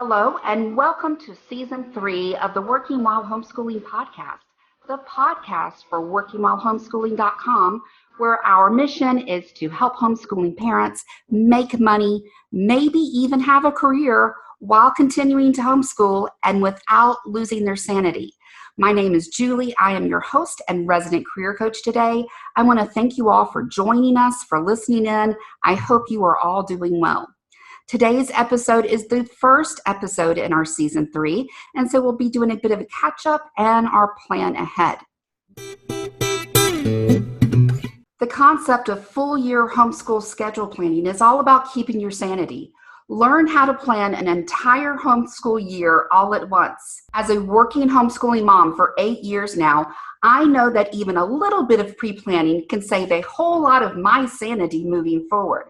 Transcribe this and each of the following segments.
Hello, and welcome to Season 3 of the Working While Homeschooling podcast, the podcast for workingwhilehomeschooling.com, where our mission is to help homeschooling parents make money, maybe even have a career while continuing to homeschool and without losing their sanity. My name is Julie. I am your host and resident career coach today. I want to thank you all for joining us, for listening in. I hope you are all doing well. Today's episode is the first episode in our season 3, and so we'll be doing a bit of a catch up and our plan ahead. The concept of full year homeschool schedule planning is all about keeping your sanity. Learn how to plan an entire homeschool year all at once. As a working homeschooling mom for 8 years now, I know that even a little bit of pre-planning can save a whole lot of my sanity moving forward.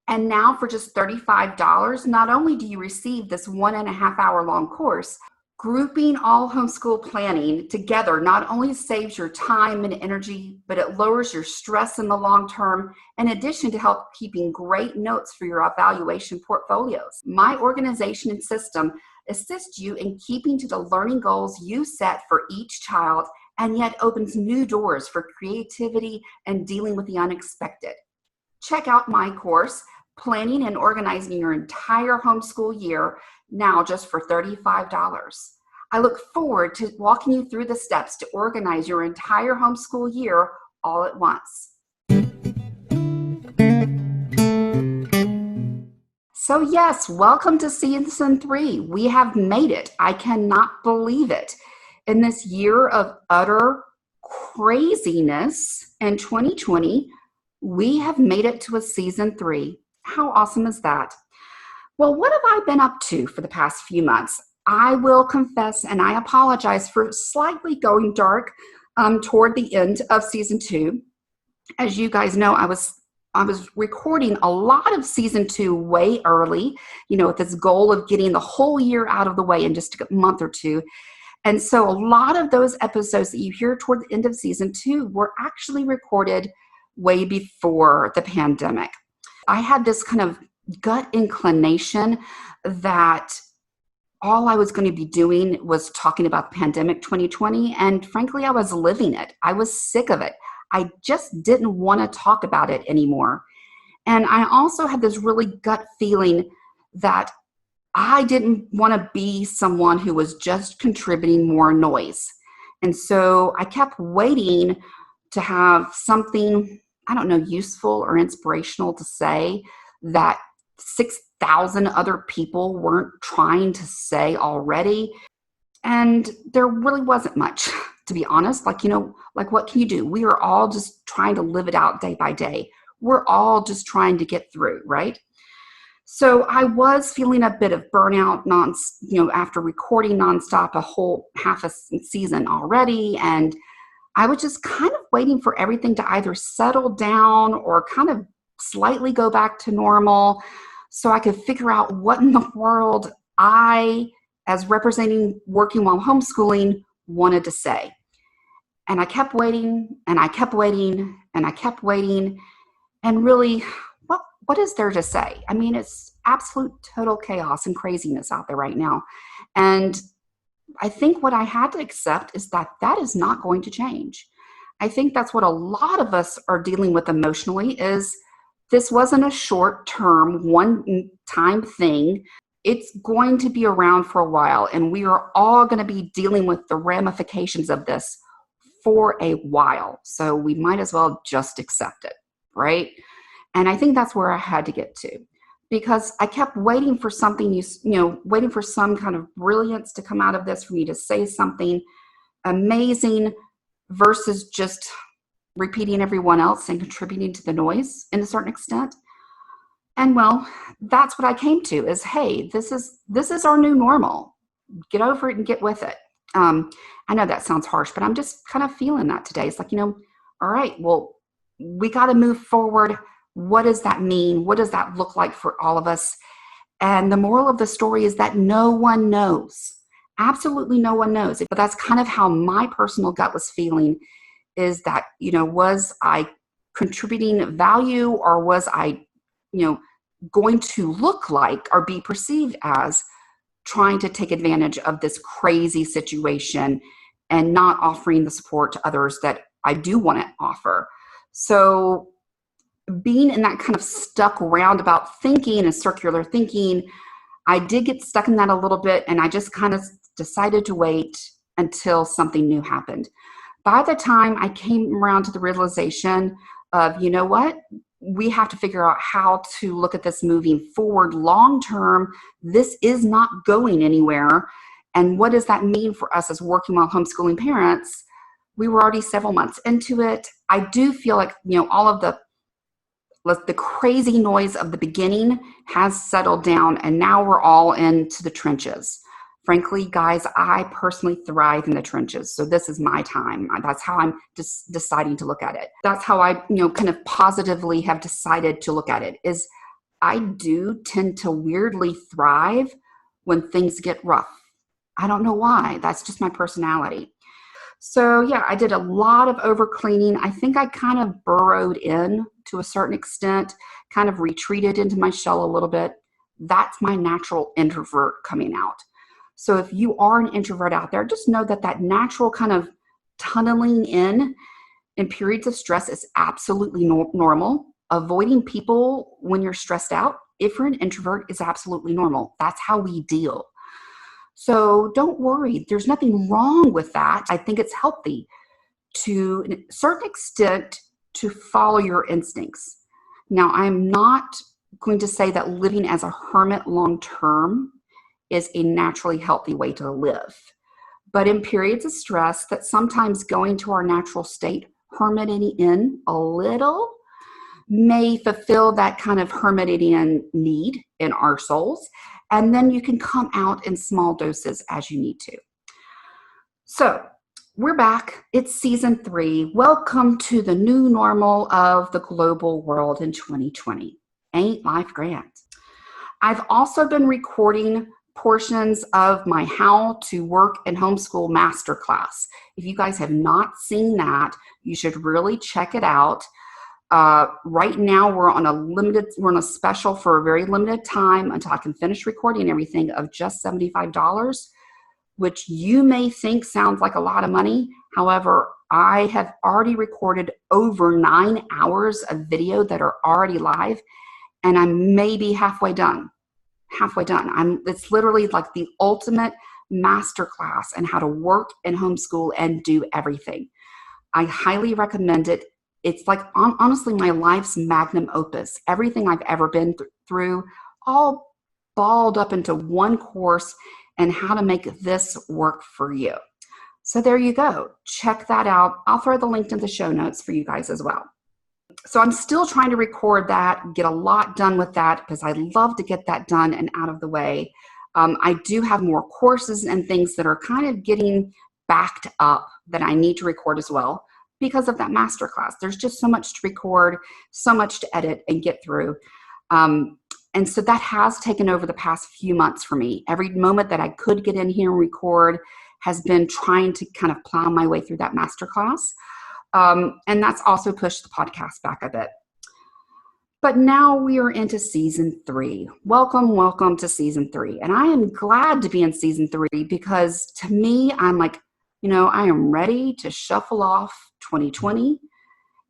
And now for just $35, not only do you receive this 1.5 hour long course, grouping all homeschool planning together not only saves your time and energy, but it lowers your stress in the long term, in addition to help keeping great notes for your evaluation portfolios. My organization and system assists you in keeping to the learning goals you set for each child, and yet opens new doors for creativity and dealing with the unexpected. Check out my course, Planning and Organizing Your Entire Homeschool Year, now just for $35. I look forward to walking you through the steps to organize your entire homeschool year all at once. So yes, welcome to Season 3. We have made it. I cannot believe it. In this year of utter craziness in 2020, we have made it to a Season 3. How awesome is that? Well, what have I been up to for the past few months? I will confess, and I apologize for slightly going dark toward the end of Season 2. As you guys know, I was recording a lot of Season 2 way early, with this goal of getting the whole year out of the way in just a month or two. And so a lot of those episodes that you hear toward the end of Season 2 were actually recorded way before the pandemic. I had this kind of gut inclination that all I was going to be doing was talking about the pandemic 2020, and frankly, I was living it. I was sick of it. I just didn't want to talk about it anymore. And I also had this really gut feeling that I didn't want to be someone who was just contributing more noise. And so I kept waiting to have something, useful or inspirational to say that 6,000 other people weren't trying to say already. And there really wasn't much, to be honest. What can you do? We are all just trying to live it out day by day. We're all just trying to get through, right? So I was feeling a bit of burnout after recording nonstop a whole half a season already. And I was just kind of waiting for everything to either settle down or kind of slightly go back to normal so I could figure out what in the world I, as representing working while homeschooling, wanted to say. And I kept waiting, and I kept waiting, and I kept waiting. And really, what is there to say? I mean, it's absolute total chaos and craziness out there right now. And I think what I had to accept is that is not going to change. I think that's what a lot of us are dealing with emotionally is this wasn't a short-term, one-time thing. It's going to be around for a while, and we are all going to be dealing with the ramifications of this for a while. So we might as well just accept it, right? And I think that's where I had to get to. Because I kept waiting for something, waiting for some kind of brilliance to come out of this, for me to say something amazing versus just repeating everyone else and contributing to the noise in a certain extent. And well, that's what I came to is, hey, this is our new normal. Get over it and get with it. I know that sounds harsh, but I'm just kind of feeling that today. It's like, all right, well, we got to move forward. What does that mean? What does that look like for all of us? And the moral of the story is that no one knows. Absolutely no one knows. But that's kind of how my personal gut was feeling is that, was I contributing value or was I, going to look like or be perceived as trying to take advantage of this crazy situation and not offering the support to others that I do want to offer. So being in that kind of stuck roundabout thinking and circular thinking, I did get stuck in that a little bit, and I just kind of decided to wait until something new happened. By the time I came around to the realization of, you know what, we have to figure out how to look at this moving forward long term. This is not going anywhere. And what does that mean for us as working while homeschooling parents? We were already several months into it. I do feel like, all of the crazy noise of the beginning has settled down, and now we're all into the trenches. Frankly, guys, I personally thrive in the trenches. So this is my time. That's how I'm just deciding to look at it. That's how I, kind of positively have decided to look at it, is I do tend to weirdly thrive when things get rough. I don't know why. That's just my personality. So yeah, I did a lot of over cleaning. I think I kind of burrowed in to a certain extent, kind of retreated into my shell a little bit. That's my natural introvert coming out. So if you are an introvert out there, just know that natural kind of tunneling in periods of stress is absolutely normal. Avoiding people when you're stressed out, if you're an introvert, is absolutely normal. That's how we deal. So don't worry. There's nothing wrong with that. I think it's healthy to a certain extent to follow your instincts. Now, I'm not going to say that living as a hermit long term is a naturally healthy way to live. But in periods of stress, that sometimes going to our natural state, hermiting in a little, may fulfill that kind of hermiting need in our souls. And then you can come out in small doses as you need to. So we're back. It's season 3. Welcome to the new normal of the global world in 2020. Ain't life grand? I've also been recording portions of my How to Work and Homeschool Masterclass. If you guys have not seen that, you should really check it out. Right now, we're on a special for a very limited time until I can finish recording everything of just $75, which you may think sounds like a lot of money. However, I have already recorded over 9 hours of video that are already live, and I'm maybe halfway done. It's literally like the ultimate masterclass on how to work and homeschool and do everything. I highly recommend it. It's like honestly my life's magnum opus. Everything I've ever been through, all balled up into one course, and how to make this work for you. So there you go. Check that out. I'll throw the link in the show notes for you guys as well. So I'm still trying to record that, get a lot done with that, because I love to get that done and out of the way. I do have more courses and things that are kind of getting backed up that I need to record as well because of that masterclass. There's just so much to record, so much to edit and get through. And so that has taken over the past few months for me. Every moment that I could get in here and record has been trying to kind of plow my way through that masterclass. And that's also pushed the podcast back a bit. But now we are into season 3. Welcome to season 3. And I am glad to be in season 3 because to me, I'm like, I am ready to shuffle off 2020.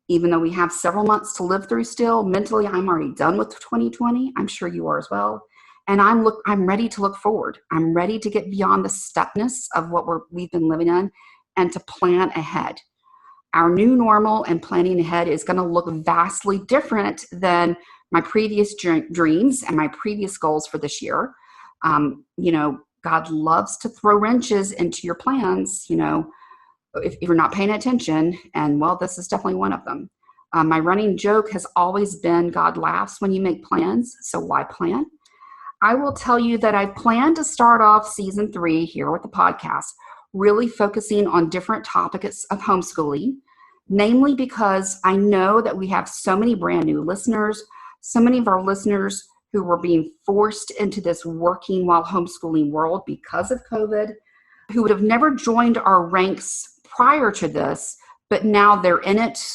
Even though we have several months to live through still, mentally, I'm already done with 2020. I'm sure you are as well. And I'm ready to look forward. I'm ready to get beyond the stuckness of what we've been living in and to plan ahead. Our new normal and planning ahead is going to look vastly different than my previous dreams and my previous goals for this year. God loves to throw wrenches into your plans, if you're not paying attention. And well, this is definitely one of them. My running joke has always been God laughs when you make plans. So why plan? I will tell you that I plan to start off season 3 here with the podcast, really focusing on different topics of homeschooling, namely because I know that we have so many brand new listeners, so many of our listeners who were being forced into this working while homeschooling world because of COVID, who would have never joined our ranks prior to this, but now they're in it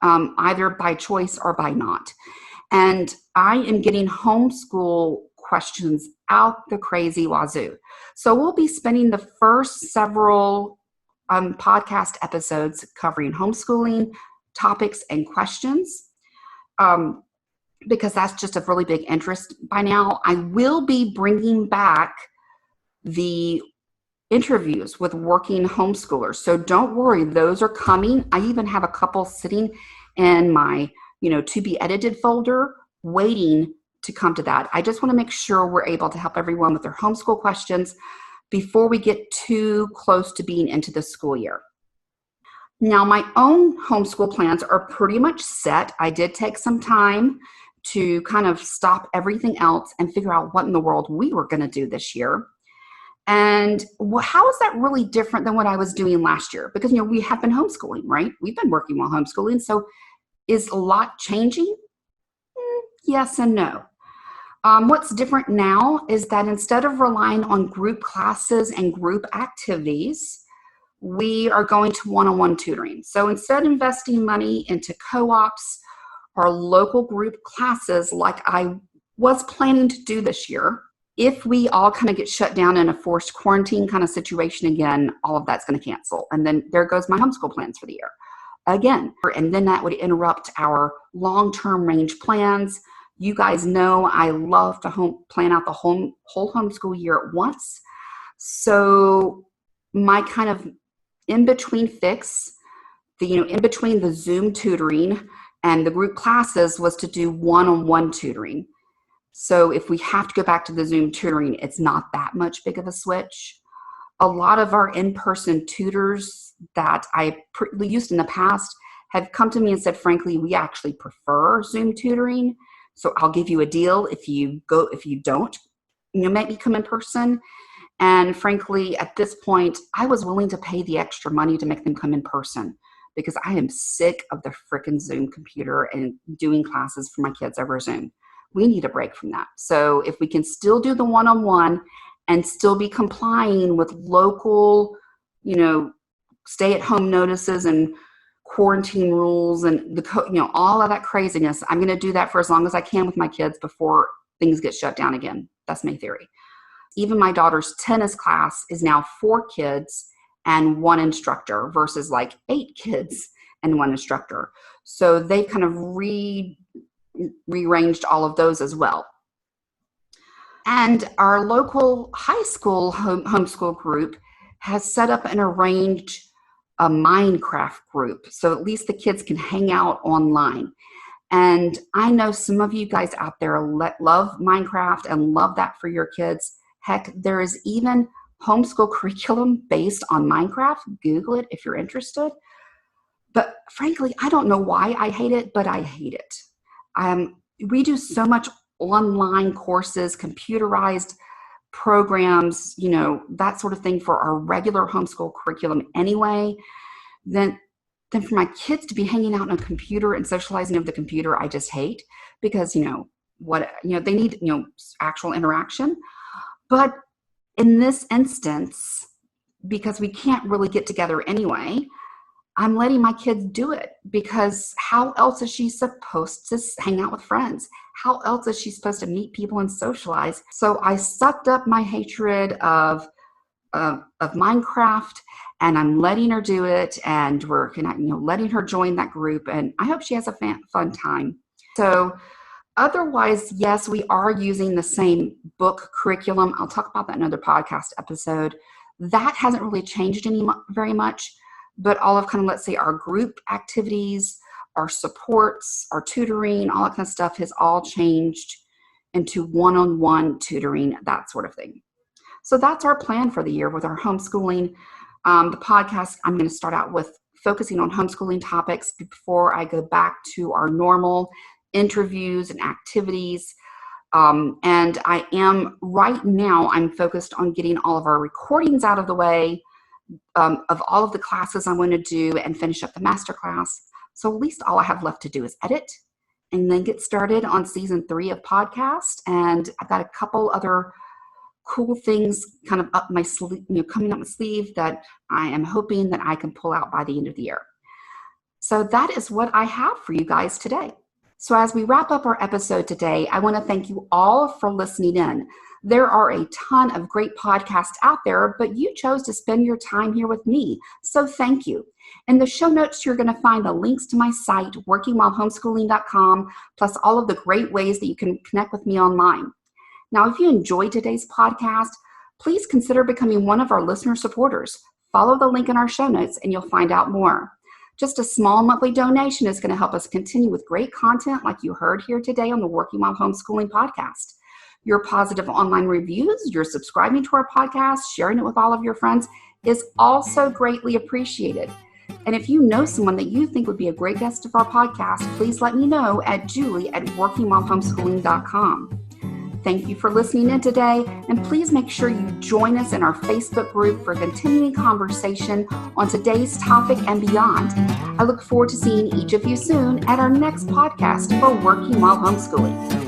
either by choice or by not. And I am getting homeschool questions out the crazy wazoo. So we'll be spending the first several podcast episodes covering homeschooling topics and questions. Because that's just of really big interest by now. I will be bringing back the interviews with working homeschoolers. So don't worry, those are coming. I even have a couple sitting in my, to be edited folder waiting to come to that. I just want to make sure we're able to help everyone with their homeschool questions before we get too close to being into the school year. Now, my own homeschool plans are pretty much set. I did take some time to kind of stop everything else and figure out what in the world we were going to do this year. And how is that really different than what I was doing last year? Because, we have been homeschooling, right? We've been working while homeschooling. So is a lot changing? Yes and no. What's different now is that instead of relying on group classes and group activities, we are going to one-on-one tutoring. So instead of investing money into co-ops or local group classes like I was planning to do this year, if we all kind of get shut down in a forced quarantine kind of situation again, all of that's going to cancel. And then there goes my homeschool plans for the year again. And then that would interrupt our long-term range plans. You guys know I love to plan out the whole homeschool year at once. So my kind of in-between fix, in between the Zoom tutoring and the group classes was to do one-on-one tutoring. So if we have to go back to the Zoom tutoring, it's not that much big of a switch. A lot of our in-person tutors that I used in the past have come to me and said, frankly, we actually prefer Zoom tutoring. So I'll give you a deal if you don't, make me come in person. And frankly, at this point, I was willing to pay the extra money to make them come in person because I am sick of the frickin' Zoom computer and doing classes for my kids over Zoom. We need a break from that. So if we can still do the one-on-one and still be complying with local, stay-at-home notices and quarantine rules and all of that craziness, I'm going to do that for as long as I can with my kids before things get shut down again. That's my theory. Even my daughter's tennis class is now 4 kids and 1 instructor versus like 8 kids and 1 instructor. So they kind of rearranged all of those as well. And our local high school homeschool group has set up and arranged a Minecraft group. So at least the kids can hang out online. And I know some of you guys out there love Minecraft and love that for your kids. Heck, there is even homeschool curriculum based on Minecraft. Google it if you're interested. But frankly, I don't know why I hate it, but I hate it. We do so much online courses, computerized programs, that sort of thing for our regular homeschool curriculum anyway. Then for my kids to be hanging out on a computer and socializing over the computer, I just hate because, they need, actual interaction. But in this instance, because we can't really get together anyway, I'm letting my kids do it because how else is she supposed to hang out with friends? How else is she supposed to meet people and socialize? So I sucked up my hatred of Minecraft and I'm letting her do it and we're letting her join that group and I hope she has a fun time. So otherwise, yes, we are using the same book curriculum. I'll talk about that in another podcast episode. That hasn't really changed very much. But all of let's say our group activities, our supports, our tutoring, all that kind of stuff has all changed into one-on-one tutoring, that sort of thing. So that's our plan for the year with our homeschooling. The podcast, I'm going to start out with focusing on homeschooling topics before I go back to our normal interviews and activities. And I'm focused on getting all of our recordings out of the way of all of the classes I want to do and finish up the masterclass. So at least all I have left to do is edit and then get started on season 3 of podcast. And I've got a couple other cool things kind of up my sleeve, coming up my sleeve that I am hoping that I can pull out by the end of the year. So that is what I have for you guys today. So as we wrap up our episode today, I want to thank you all for listening in. There are a ton of great podcasts out there, but you chose to spend your time here with me. So thank you. In the show notes, you're going to find the links to my site, workingwhilehomeschooling.com, plus all of the great ways that you can connect with me online. Now, if you enjoyed today's podcast, please consider becoming one of our listener supporters. Follow the link in our show notes and you'll find out more. Just a small monthly donation is going to help us continue with great content like you heard here today on the Working While Homeschooling podcast. Your positive online reviews, your subscribing to our podcast, sharing it with all of your friends is also greatly appreciated. And if you know someone that you think would be a great guest of our podcast, please let me know at julie@workingwhilehomeschooling.com. Thank you for listening in today, and please make sure you join us in our Facebook group for continuing conversation on today's topic and beyond. I look forward to seeing each of you soon at our next podcast for Working While Homeschooling.